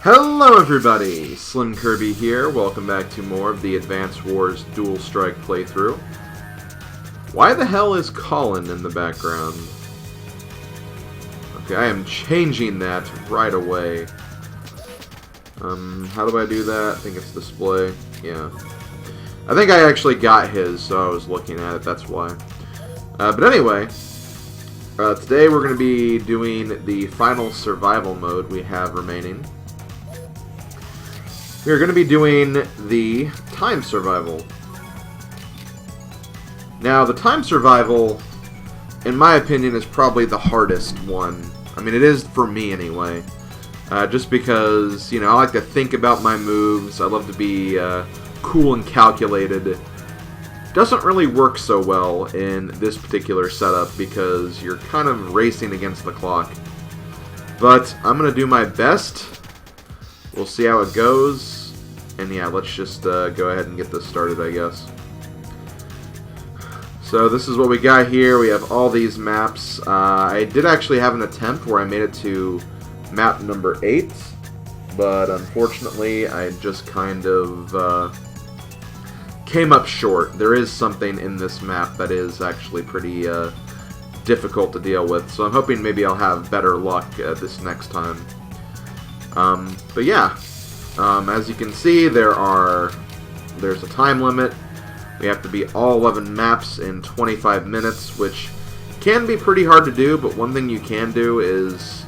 Hello everybody, SlimKirby here. Welcome back to more of the Advance Wars Dual Strike playthrough. Why the hell is Colin in the background? Okay, I am changing that right away. How do I do that? I think it's display. Yeah. I think I actually got his, so I was looking at it, that's why. But anyway, today we're going to be doing the final survival mode we have remaining. We're going to be doing the time survival. Now, the time survival, in my opinion, is probably the hardest one. I mean, it is for me anyway. Just because, you know, I like to think about my moves. I love to be cool and calculated. Doesn't really work so well in this particular setup because you're kind of racing against the clock. But I'm going to do my best. We'll see how it goes. And yeah, let's just go ahead and get this started, I guess. So this is what we got here. We have all these maps. I did actually have an attempt where I made it to map number 8. But unfortunately, I just kind of came up short. There is something in this map that is actually pretty difficult to deal with. So I'm hoping maybe I'll have better luck this next time. But yeah, as you can see, there's a time limit. We have to beat all 11 maps in 25 minutes, which can be pretty hard to do, but one thing you can do is,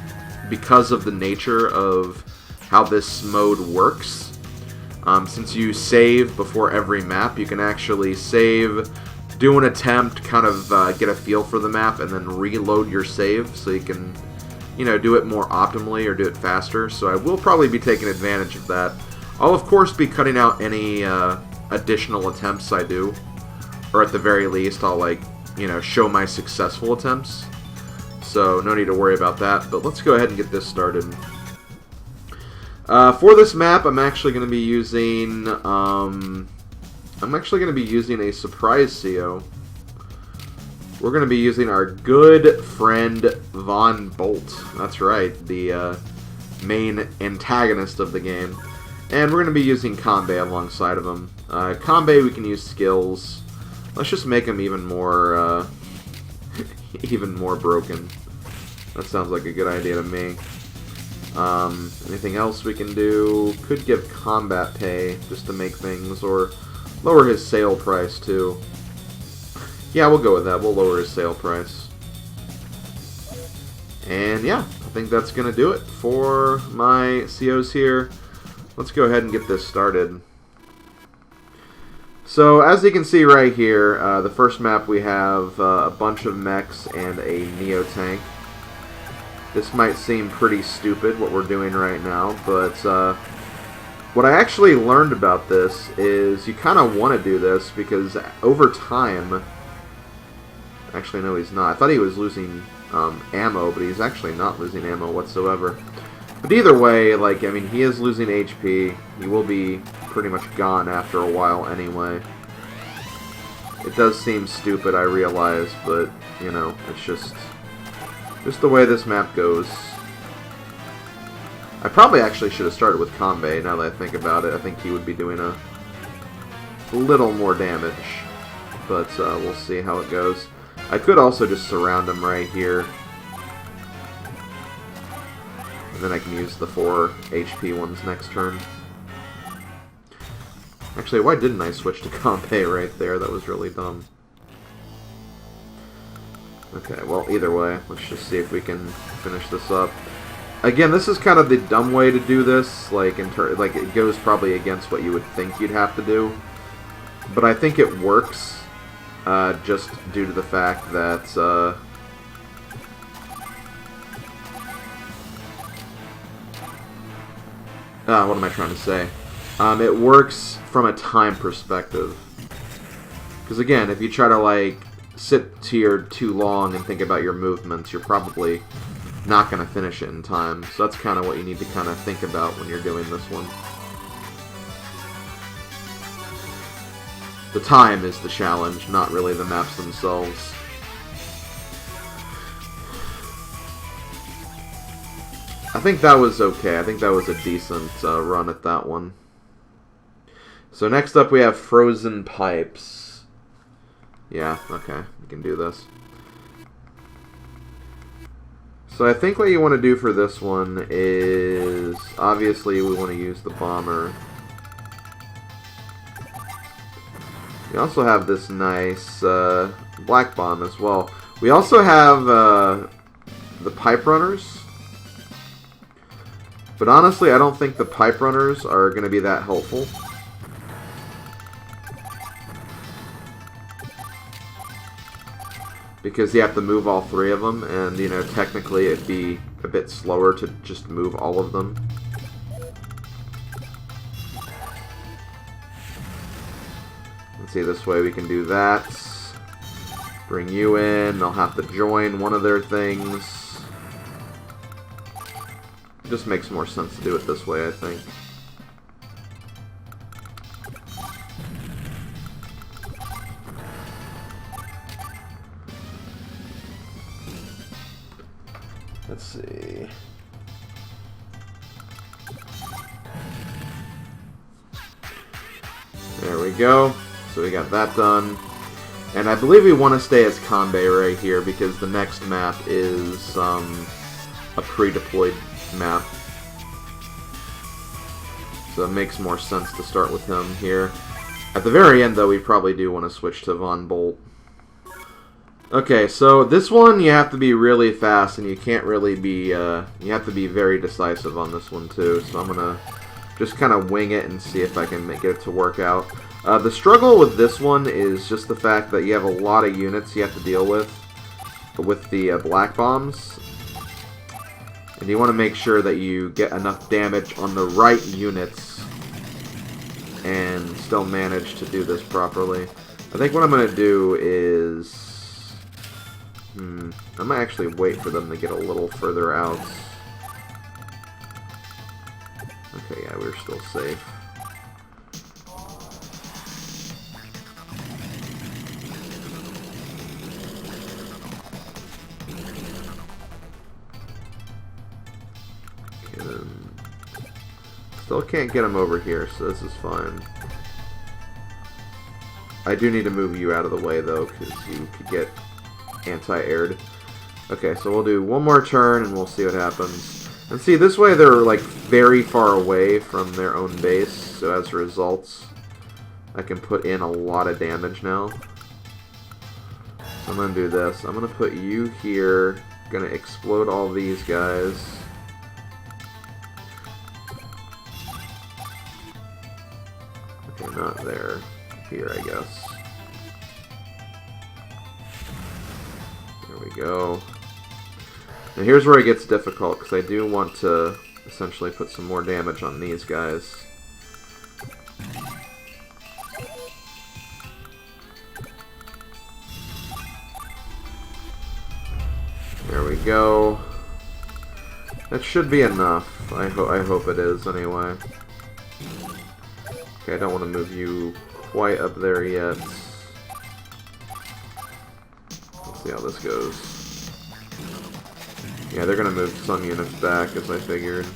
because of the nature of how this mode works, since you save before every map, you can actually save, do an attempt, kind of get a feel for the map, and then reload your save so you can, you know, do it more optimally or do it faster. So I will probably be taking advantage of that. I'll of course be cutting out any additional attempts I do, or at the very least I'll, like, you know, show my successful attempts. So no need to worry about that. But let's go ahead and get this started. For this map, I'm actually going to be using a surprise CO. We're going to be using our good friend Von Bolt. That's right, the main antagonist of the game. And we're going to be using Kanbei alongside of him. Kanbei, we can use skills. Let's just make him even more broken. That sounds like a good idea to me. Anything else we can do? Could give combat pay just to make things, or lower his sale price too. Yeah, we'll go with that. We'll lower his sale price. And yeah, I think that's going to do it for my COs here. Let's go ahead and get this started. So, as you can see right here, the first map we have a bunch of mechs and a Neo tank. This might seem pretty stupid, what we're doing right now, but what I actually learned about this is you kind of want to do this because over time... Actually, no, he's not. I thought he was losing ammo, but he's actually not losing ammo whatsoever. But either way, like, I mean, he is losing HP. He will be pretty much gone after a while anyway. It does seem stupid, I realize, but, you know, it's just the way this map goes. I probably actually should have started with Kanbei, now that I think about it. I think he would be doing a little more damage. But we'll see how it goes. I could also just surround him right here. And then I can use the 4 HP ones next turn. Actually, why didn't I switch to Kanbei right there? That was really dumb. Okay, well, either way, let's just see if we can finish this up. Again, this is kind of the dumb way to do this. Like, it goes probably against what you would think you'd have to do. But I think it works. Just due to the fact that, what am I trying to say? It works from a time perspective. Because again, if you try to, like, sit here too long and think about your movements, you're probably not going to finish it in time. So that's kind of what you need to kind of think about when you're doing this one. The time is the challenge, not really the maps themselves. I think that was okay. I think that was a decent run at that one. So next up we have Frozen Pipes. Yeah, okay, we can do this. So I think what you want to do for this one is, obviously we want to use the bomber. We also have this nice black bomb as well. We also have the pipe runners. But honestly, I don't think the pipe runners are going to be that helpful. Because you have to move all three of them, and, you know, technically it'd be a bit slower to just move all of them. Let's see, this way we can do that. Bring you in, they'll have to join one of their things. It just makes more sense to do it this way, I think. Let's see. There we go. So we got that done. And I believe we want to stay as Kanbei right here because the next map is a pre-deployed map. So it makes more sense to start with him here. At the very end, though, we probably do want to switch to Von Bolt. Okay, so this one you have to be really fast, and you can't really be, you have to be very decisive on this one too, so I'm gonna just kind of wing it and see if I can get it to work out. The struggle with this one is just the fact that you have a lot of units you have to deal with the black bombs, and you want to make sure that you get enough damage on the right units and still manage to do this properly. I think what I'm gonna do is I might actually wait for them to get a little further out. Okay, yeah, we're still safe. Okay, then. Still can't get them over here, so this is fine. I do need to move you out of the way, though, because you could get anti-aired. Okay, so we'll do one more turn and we'll see what happens. And see, this way they're like very far away from their own base, so as a result, I can put in a lot of damage now. So I'm gonna do this. I'm gonna put you here, gonna explode all these guys. Okay, not there. Here, I guess. There we go. Now here's where it gets difficult, because I do want to essentially put some more damage on these guys. There we go. That should be enough. I hope it is, anyway. Okay, I don't want to move you quite up there yet. Let's see how this goes. Yeah, they're gonna move some units back, as I figured.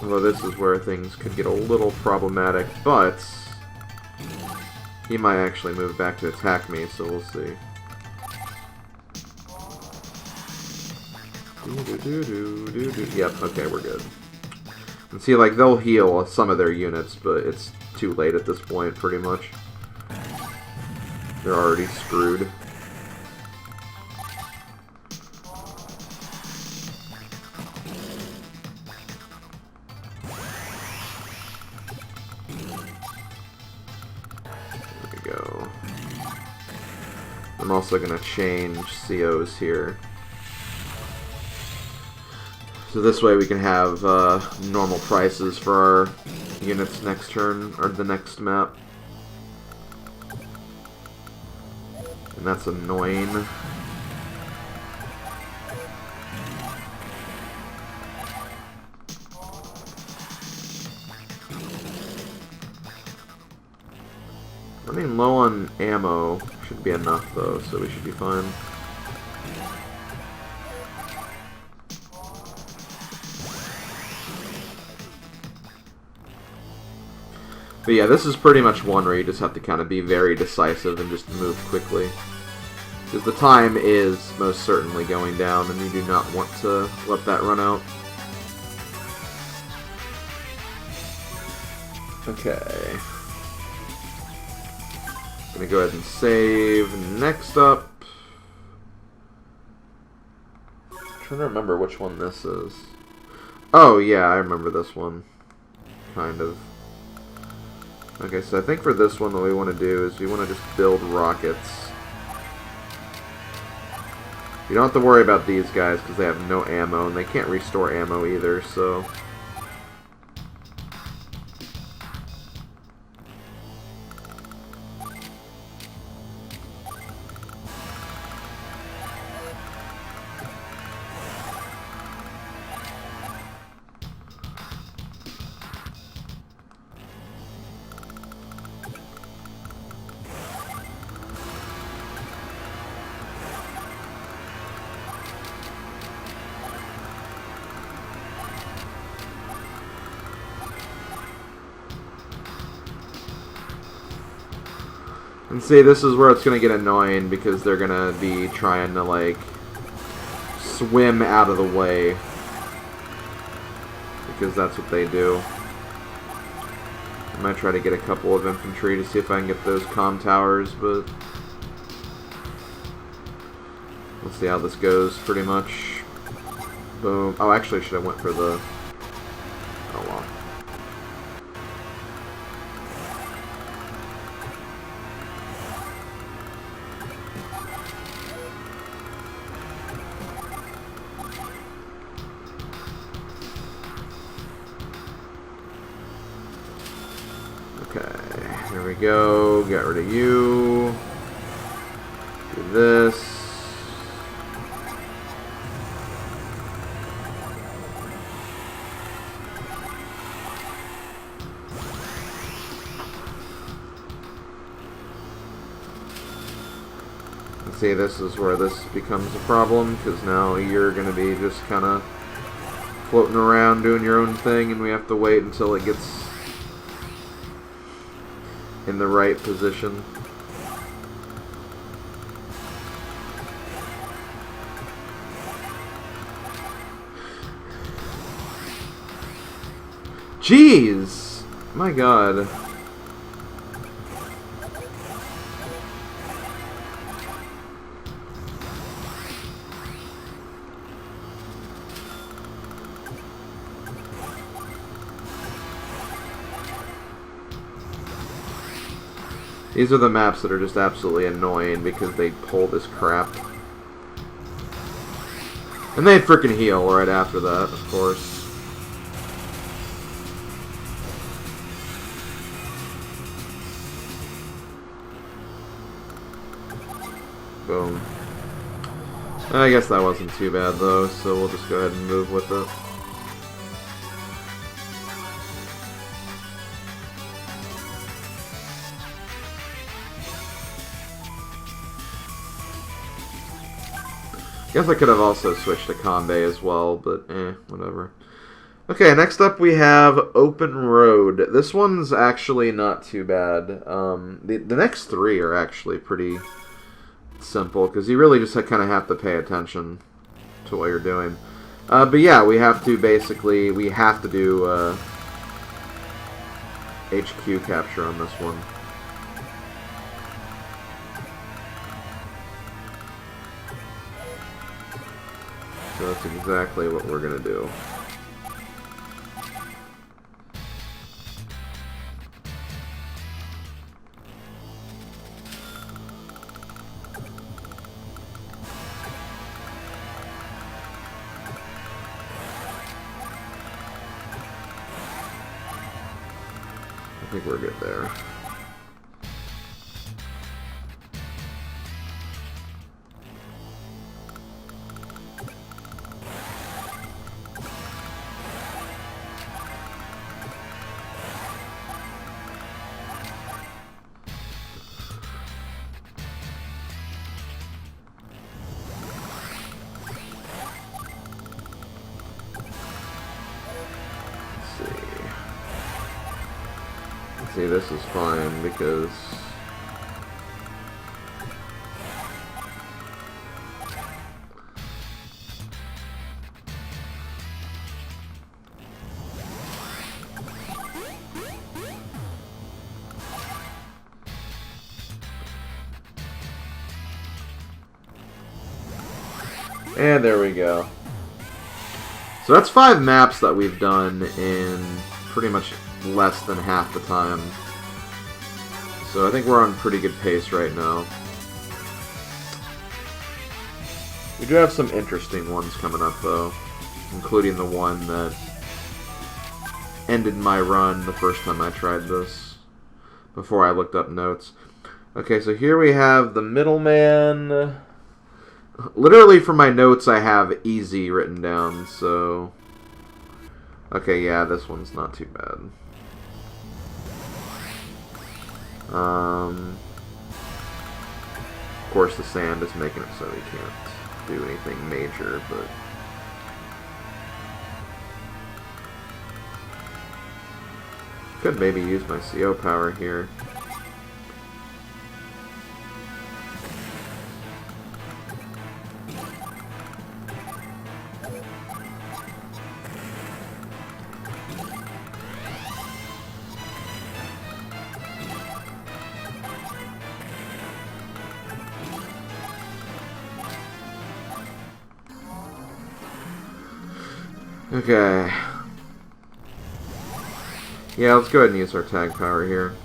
Although this is where things could get a little problematic, but he might actually move back to attack me, so we'll see. Yep, okay, we're good. And see, like, they'll heal some of their units, but it's too late at this point, pretty much. They're already screwed. There we go. I'm also going to change COs here. So this way we can have normal prices for our units next turn, or the next map. And that's annoying. I mean, low on ammo should be enough though, so we should be fine. But yeah, this is pretty much one where you just have to kind of be very decisive and just move quickly. Because the time is most certainly going down, and you do not want to let that run out. Okay. Gonna go ahead and save. Next up... I'm trying to remember which one this is. Oh, yeah, I remember this one. Kind of. Okay, so I think for this one what we want to do is we want to just build rockets. You don't have to worry about these guys because they have no ammo, and they can't restore ammo either, so... And see, this is where it's going to get annoying because they're going to be trying to, like, swim out of the way. Because that's what they do. I might try to get a couple of infantry to see if I can get those comm towers, but... Let's see how this goes, pretty much. Boom. Oh, actually, I should have went for the... Oh, well. Okay, here we go. Get rid of you. Do this. And see, this is where this becomes a problem, because now you're going to be just kind of floating around doing your own thing, and we have to wait until it gets in the right position. Jeez! My god. These are the maps that are just absolutely annoying because they pull this crap. And they frickin' heal right after that, of course. Boom. I guess that wasn't too bad though, so we'll just go ahead and move with it. Guess I could have also switched to Kanbei as well, but whatever. Okay, next up we have Open Road. This one's actually not too bad. The next three are actually pretty simple, because you really just kind of have to pay attention to what you're doing. But yeah, we have to do HQ capture on this one. So that's exactly what we're going to do. I think we're good there. See, this is fine because... And there we go. So that's 5 maps that we've done in pretty much less than half the time. So I think we're on pretty good pace right now. We do have some interesting ones coming up though, including the one that ended my run the first time I tried this, before I looked up notes. Okay, so here we have the Middleman. Literally for my notes I have easy written down, so... Okay, yeah, this one's not too bad. Of course the sand is making it so he can't do anything major, but... Could maybe use my CO power here. Okay. Yeah, let's go ahead and use our tag power here.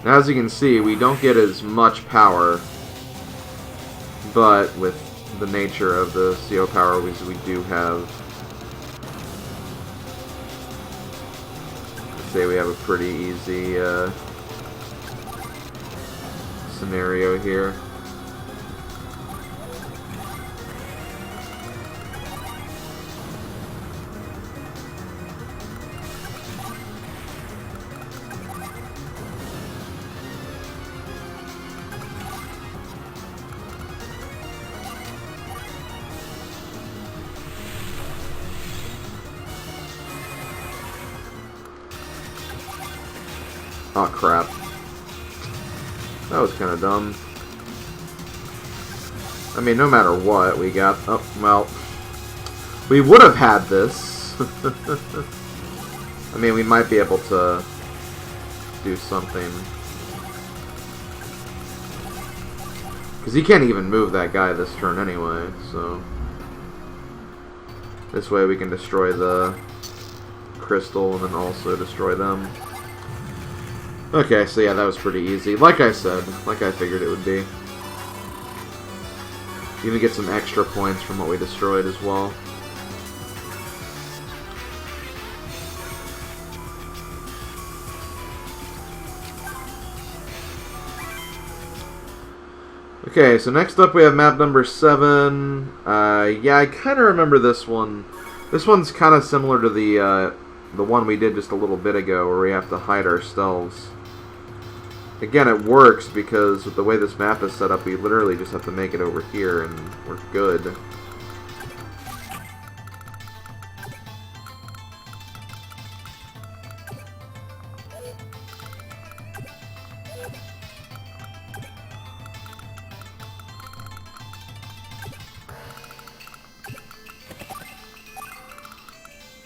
Now, as you can see, we don't get as much power, but with the nature of the CO power, we do have... Let's say we have a pretty easy scenario here. Oh crap. That was kind of dumb. I mean, no matter what, we got... Oh, well... We would have had this. I mean, we might be able to do something. Because he can't even move that guy this turn anyway, so... This way we can destroy the crystal and then also destroy them. Okay, so yeah, that was pretty easy. Like I said, like I figured it would be. You even get some extra points from what we destroyed as well. Okay, so next up we have map number 7. Yeah, I kind of remember this one. This one's kind of similar to the one we did just a little bit ago, where we have to hide ourselves. Again, it works because with the way this map is set up, we literally just have to make it over here and we're good.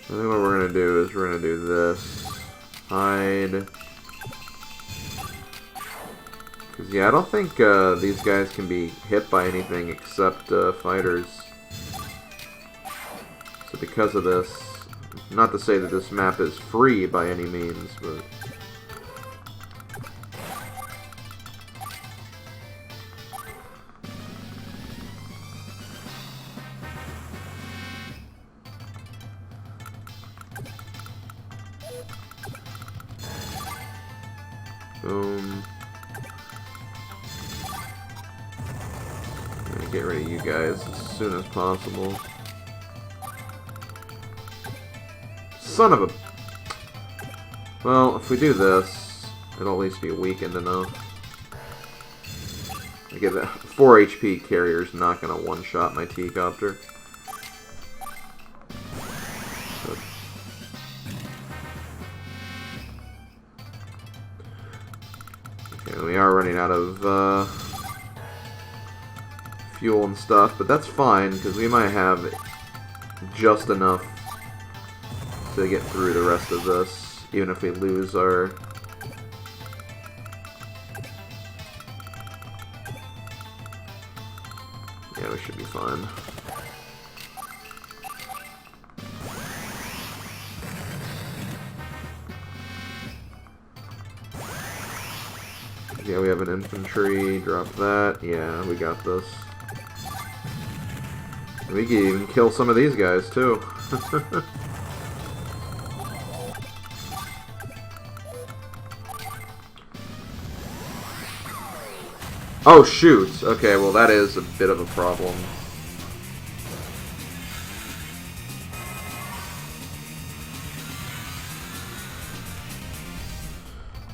I think what we're going to do is we're going to do this. Hide. Because, yeah, I don't think these guys can be hit by anything except fighters. So because of this, not to say that this map is free by any means, but... Boom. I'm gonna get rid of you guys as soon as possible. Son of a... Well, if we do this, it'll at least be weakened enough. I get that 4 HP carrier's not gonna one-shot my T-copter. are running out of fuel and stuff, but that's fine, because we might have just enough to get through the rest of this, even if we lose our... Yeah, we should be fine. Yeah, we have an infantry, drop that. Yeah, we got this. We can even kill some of these guys, too. Oh, shoot! Okay, well that is a bit of a problem.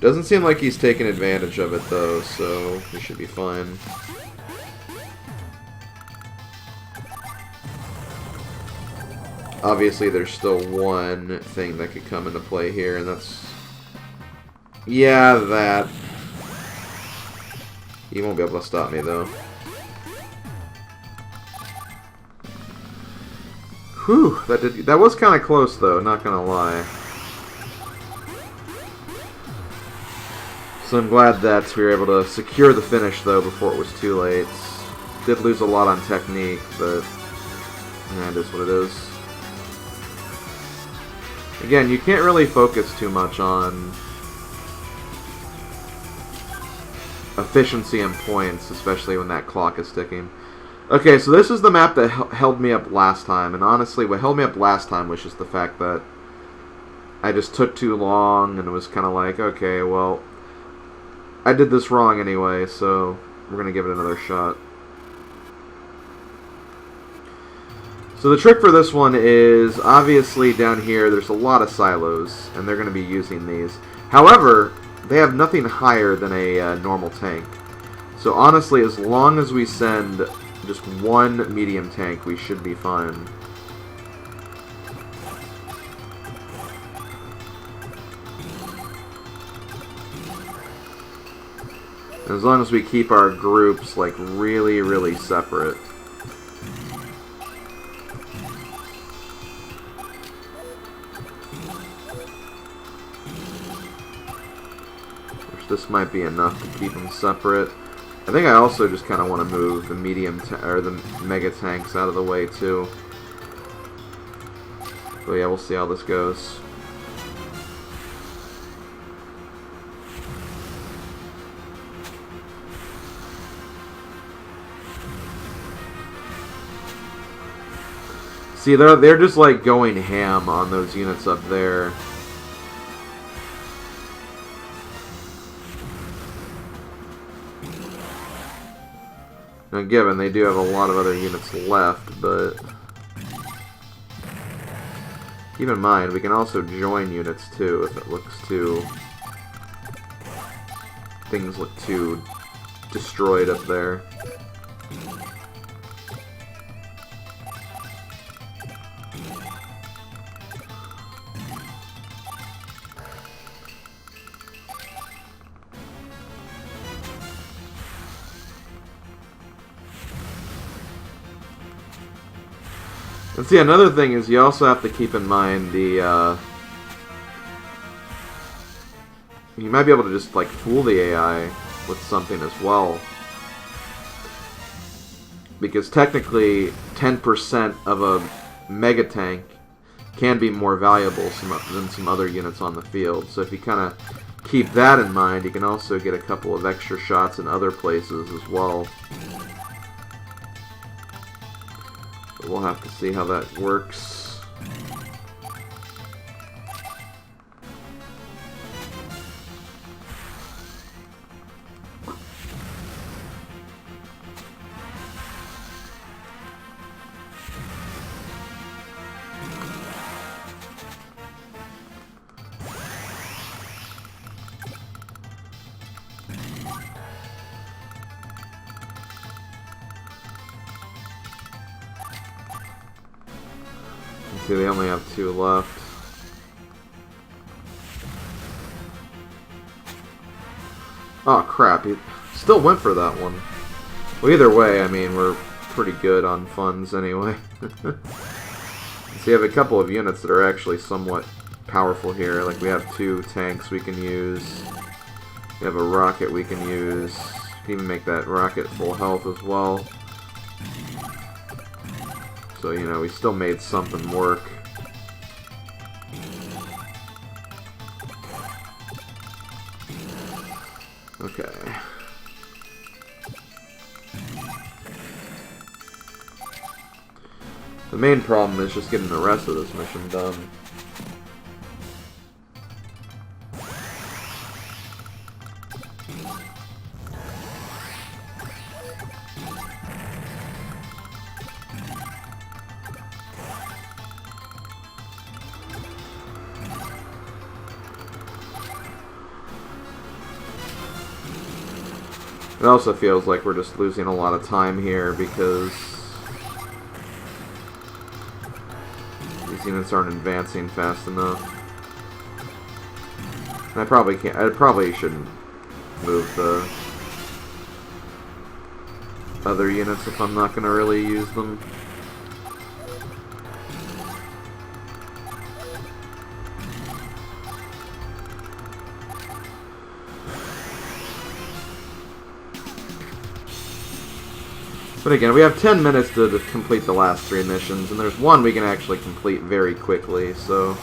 Doesn't seem like he's taking advantage of it, though, so we should be fine. Obviously, there's still one thing that could come into play here, and that's... Yeah, that. He won't be able to stop me, though. Whew, that was kind of close, though, not gonna lie. So I'm glad that we were able to secure the finish, though, before it was too late. Did lose a lot on technique, but yeah, it is what it is. Again, you can't really focus too much on efficiency and points, especially when that clock is ticking. Okay, so this is the map that held me up last time, and honestly, what held me up last time was just the fact that I just took too long, and it was kind of like, okay, well, I did this wrong anyway, so we're going to give it another shot. So the trick for this one is, obviously down here there's a lot of silos, and they're going to be using these. However, they have nothing higher than a normal tank. So honestly, as long as we send just one medium tank, we should be fine. As long as we keep our groups, like, really, really separate. Which this might be enough to keep them separate. I think I also just kind of want to move the medium or the mega tanks out of the way too. But yeah, we'll see how this goes. See, they're just like going ham on those units up there. Now, given they do have a lot of other units left, but keep in mind we can also join units too if it looks too... things look too destroyed up there. And see, another thing is you also have to keep in mind the, you might be able to just, like, fool the AI with something as well. Because technically, 10% of a mega tank can be more valuable than some other units on the field. So if you kind of keep that in mind, you can also get a couple of extra shots in other places as well. We'll have to see how that works. See, they only have 2 left. Oh crap, he still went for that one. Well, either way, I mean, we're pretty good on funds anyway. So you have a couple of units that are actually somewhat powerful here. Like we have 2 tanks we can use. We have a rocket we can use. We can even make that rocket full health as well. So, you know, we still made something work. Okay. The main problem is just getting the rest of this mission done. It also feels like we're just losing a lot of time here because these units aren't advancing fast enough. And I probably can't. I probably shouldn't move the other units if I'm not going to really use them. But again, we have 10 minutes to complete the last 3 missions, and there's one we can actually complete very quickly, so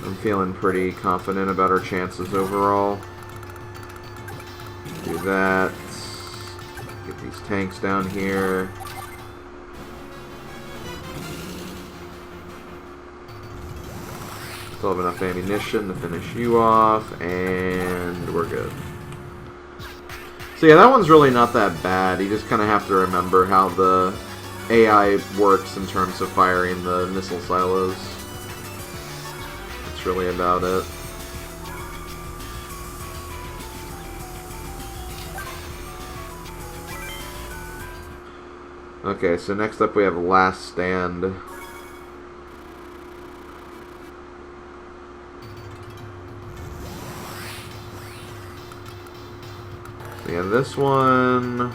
I'm feeling pretty confident about our chances overall. Do that. Get these tanks down here. Still have enough ammunition to finish you off, and we're good. So yeah, that one's really not that bad. You just kind of have to remember how the AI works in terms of firing the missile silos. That's really about it. Okay, so next up we have Last Stand. Yeah, this one...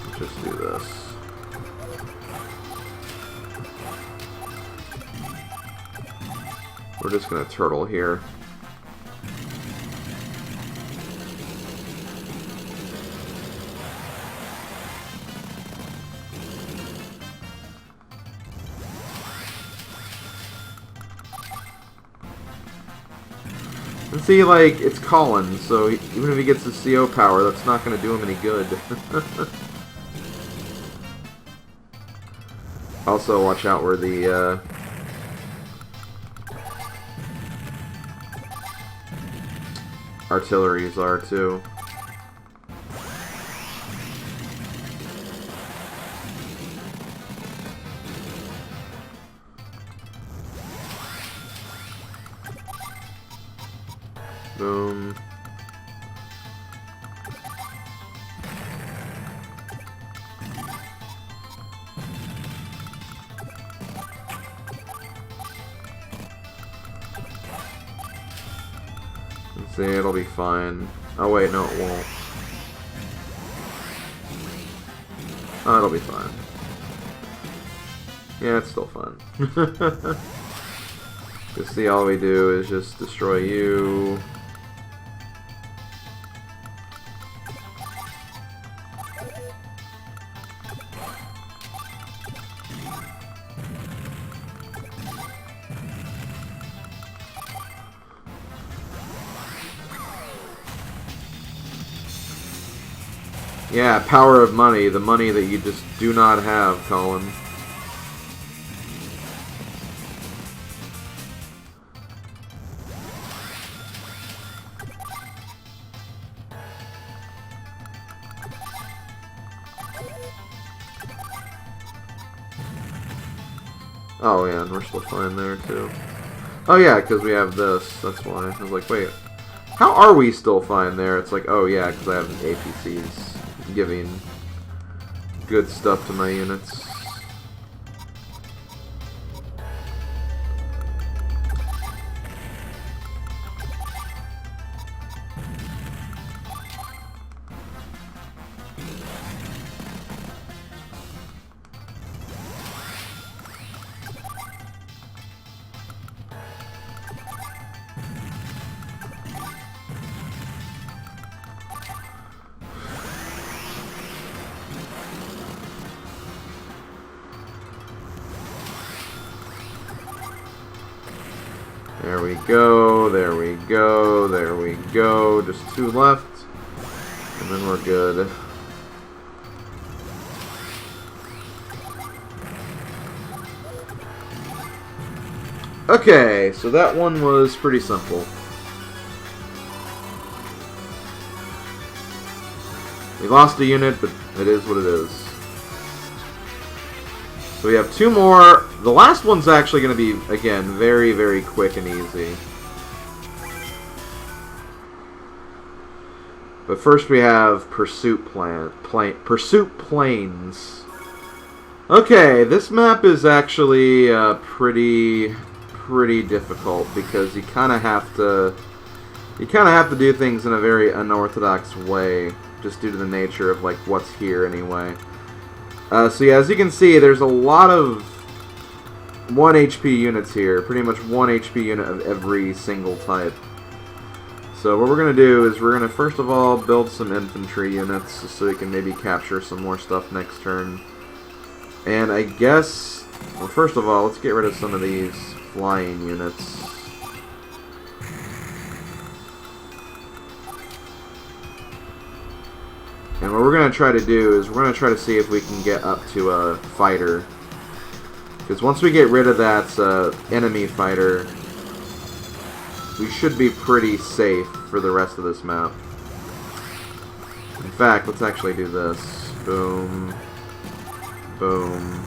Let's just do this. We're just gonna turtle here. And see, like, it's Colin, so even if he gets the CO power, that's not going to do him any good. Also, watch out where the, artilleries are, too. Boom. Let's see, it'll be fine. Oh wait, no it won't. Oh, it'll be fine. Yeah, it's still fun. You see, all we do is just destroy you. Yeah, power of money, the money that you just do not have, Colin. Oh yeah, and we're still fine there too. Oh yeah, because we have this, that's why. I was like, wait, how are we still fine there? It's like, oh yeah, because I have APCs giving good stuff to my units. There we go, there we go, there we go. Just 2 left, and then we're good. Okay, so that one was pretty simple. We lost a unit, but it is what it is. So we have 2 more. The last one's actually going to be, again, very, very quick and easy. But first we have Pursuit Plains. Okay, this map is actually pretty difficult because you kind of have to do things in a very unorthodox way, just due to the nature of like what's here anyway. So yeah, as you can see, there's a lot of 1 HP units here. Pretty much 1 HP unit of every single type. So what we're going to do is we're going to first of all build some infantry units so we can maybe capture some more stuff next turn. And I guess, well, first of all, let's get rid of some of these flying units. And what we're going to try to do is we're going to try to see if we can get up to a fighter. Because once we get rid of that enemy fighter, we should be pretty safe for the rest of this map. In fact, let's actually do this. Boom. Boom.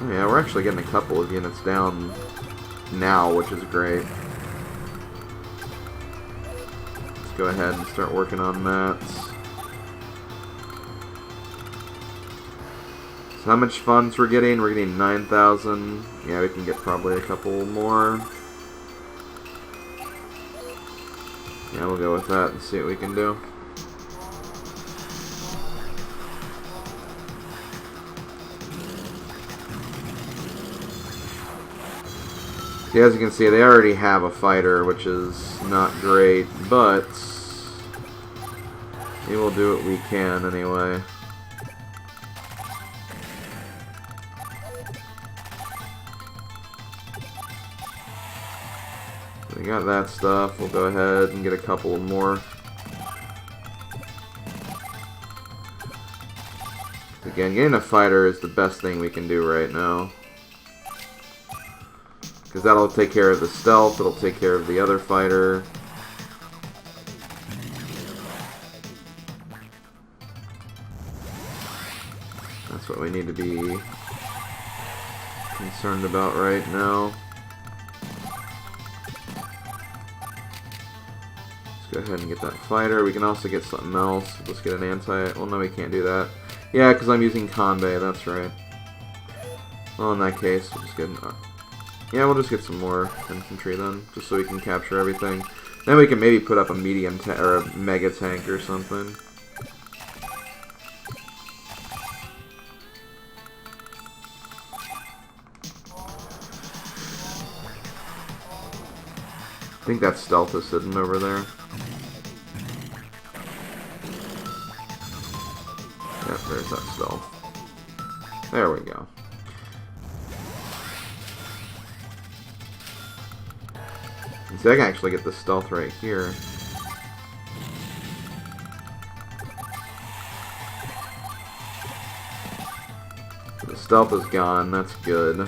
Oh yeah, we're actually getting a couple of units down now, which is great. Go ahead and start working on that. So how much funds we're getting? We're getting 9,000. Yeah, we can get probably a couple more. Yeah, we'll go with that and see what we can do. See, as you can see, they already have a fighter, which is not great, but we will do what we can anyway. We got that stuff. We'll go ahead and get a couple more. Again, getting a fighter is the best thing we can do right now. Because that'll take care of the stealth, it'll take care of the other fighter. That's what we need to be concerned about right now. Let's go ahead and get that fighter. We can also get something else. Let's get an anti... Well, no, we can't do that. Yeah, because I'm using Kanbei, that's right. Well, in that case, we'll just get... Yeah, we'll just get some more infantry then, just so we can capture everything. Then we can maybe put up a medium or a mega tank or something. I think that stealth is sitting over there. Yep, there's that stealth. There we go. See, I can actually get the stealth right here. The stealth is gone, that's good.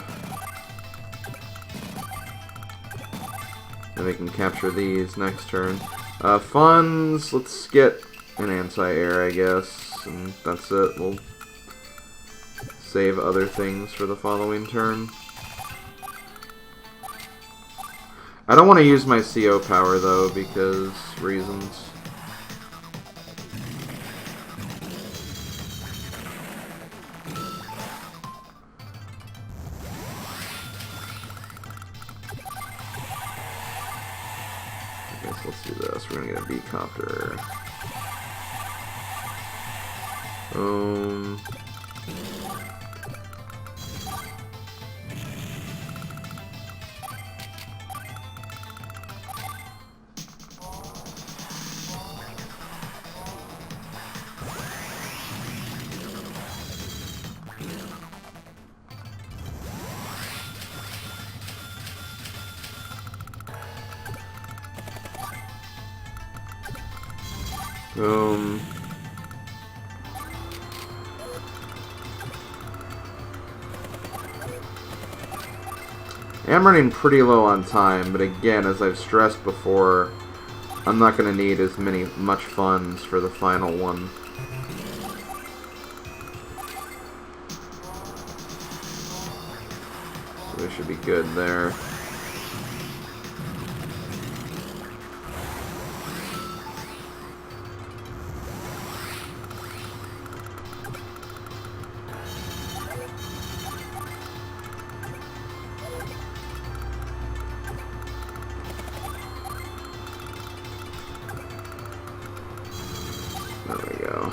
And we can capture these next turn. Funds, let's get an anti-air, I guess. And that's it. We'll save other things for the following turn. I don't want to use my CO power, though, because reasons. let's do this. We're gonna get a B-copter. Boom. Boom. I'm running pretty low on time, but again, as I've stressed before, I'm not going to need as much funds for the final one. So we should be good there. There we go.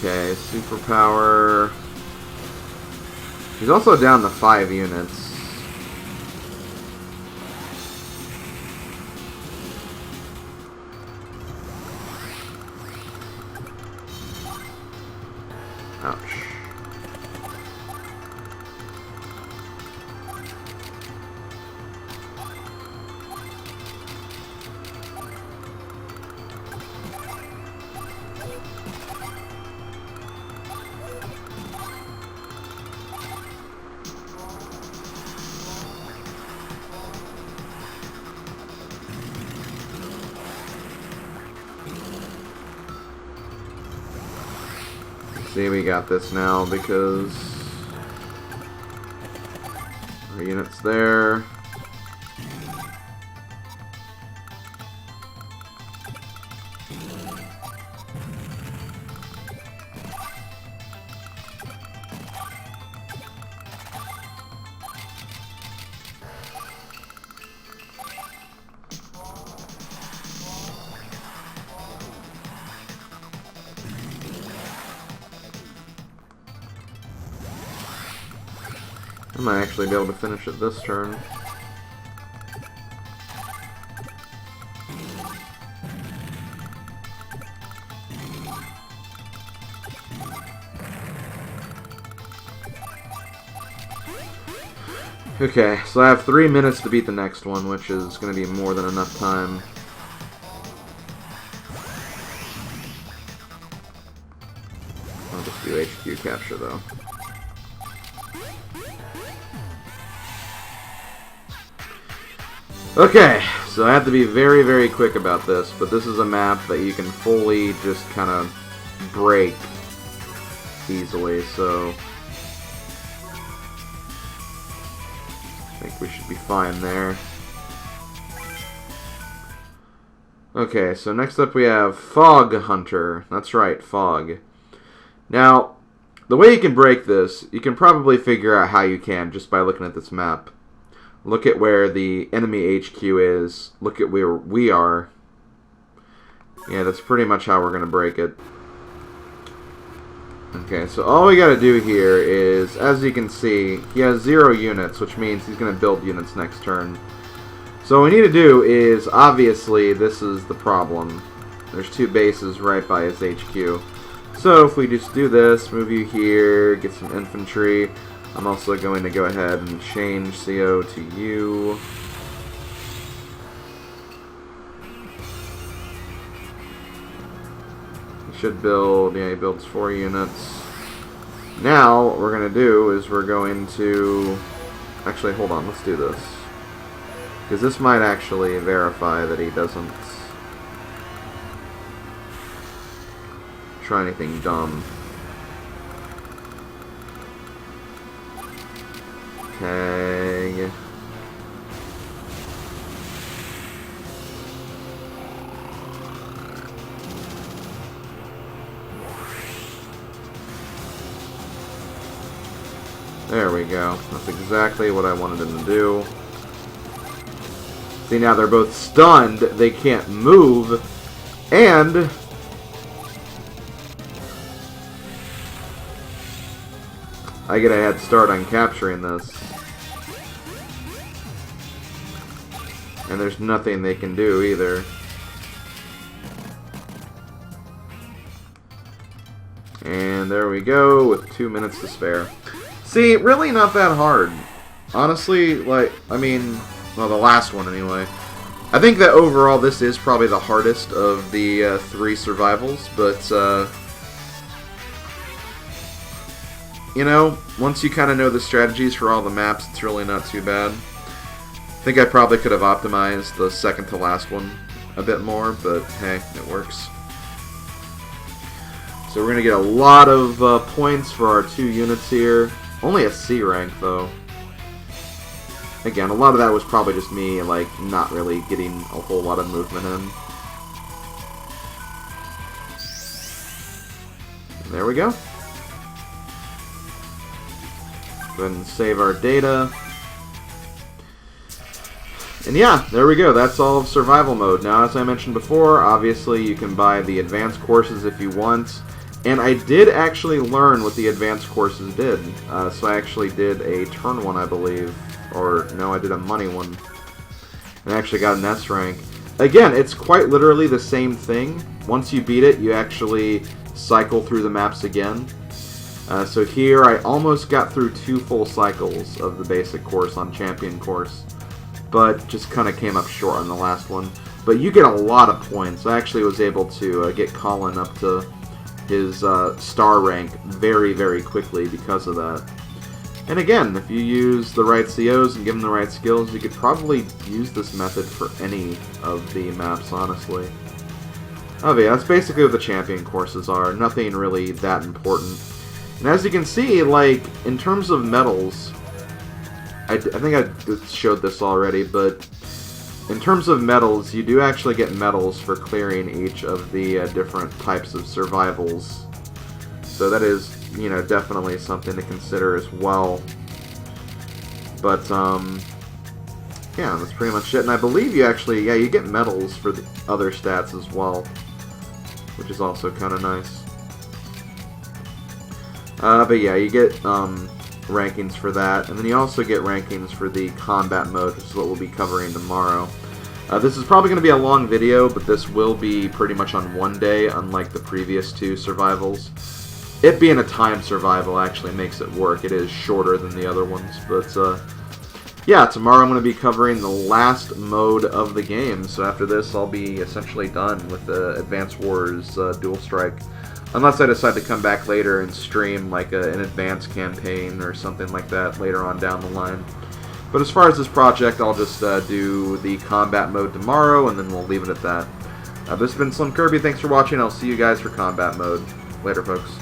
Okay, superpower. He's also down to 5 units. Ouch. See, we got this now because our unit's there. I might actually be able to finish it this turn. Okay, so I have 3 minutes to beat the next one, which is going to be more than enough time. I'll just do HQ capture, though. Okay, so I have to be very, very quick about this, but this is a map that you can fully just kind of break easily, so I think we should be fine there. Okay, so next up we have Fog Hunter. That's right, Fog. Now, the way you can break this, you can probably figure out how you can just by looking at this map. Look at where the enemy HQ is. Look at where we are. Yeah, that's pretty much how we're going to break it. Okay, so all we got to do here is, as you can see, he has 0 units, which means he's going to build units next turn. So what we need to do is, obviously, this is the problem. There's 2 bases right by his HQ. So if we just do this, move you here, get some infantry. I'm also going to go ahead and change CO to U. He should build, yeah, he builds 4 units. Now, what we're going to do is we're going to... Actually, hold on, let's do this. Because this might actually verify that he doesn't try anything dumb. Okay. go. That's exactly what I wanted him to do. See, now they're both stunned. They can't move. And I get a head start on capturing this. And there's nothing they can do either. And there we go with 2 minutes to spare. See, really not that hard. Honestly, like, I mean, well, the last one anyway. I think that overall this is probably the hardest of the 3 survivals, but, you know, once you kind of know the strategies for all the maps, it's really not too bad. I think I probably could have optimized the second to last one a bit more, but hey, it works. So we're going to get a lot of points for our 2 units here. Only a C rank, though. Again, a lot of that was probably just me, like, not really getting a whole lot of movement in. And there we go. Go ahead and save our data. And yeah, there we go. That's all of survival mode. Now, as I mentioned before, obviously you can buy the advanced courses if you want. And I did actually learn what the advanced courses did. So I actually did a turn one, I believe. Or, no, I did a money one. And I actually got an S rank. Again, it's quite literally the same thing. Once you beat it, you actually cycle through the maps again. So here, I almost got through 2 full cycles of the basic course on Champion course. But just kind of came up short on the last one. But you get a lot of points. I actually was able to get Colin up to his star rank very, very quickly because of that. And again, if you use the right COs and give them the right skills, you could probably use this method for any of the maps, honestly. Oh yeah, that's basically what the champion courses are. Nothing really that important. And as you can see, like, in terms of medals, I think I showed this already, but in terms of medals, you do actually get medals for clearing each of the different types of survivals. So that is, you know, definitely something to consider as well. But, yeah, that's pretty much it. And I believe you actually, yeah, you get medals for the other stats as well, which is also kind of nice. But yeah, you get rankings for that, and then you also get rankings for the combat mode, which is what we'll be covering tomorrow. This is probably going to be a long video, but this will be pretty much on one day, unlike the previous 2 survivals. It being a time survival actually makes it work. It is shorter than the other ones, but yeah, tomorrow I'm going to be covering the last mode of the game, so after this I'll be essentially done with the Advance Wars Dual Strike. Unless I decide to come back later and stream like an advanced campaign or something like that later on down the line. But as far as this project, I'll just do the combat mode tomorrow, and then we'll leave it at that. This has been SlimKirby. Thanks for watching. I'll see you guys for combat mode. Later, folks.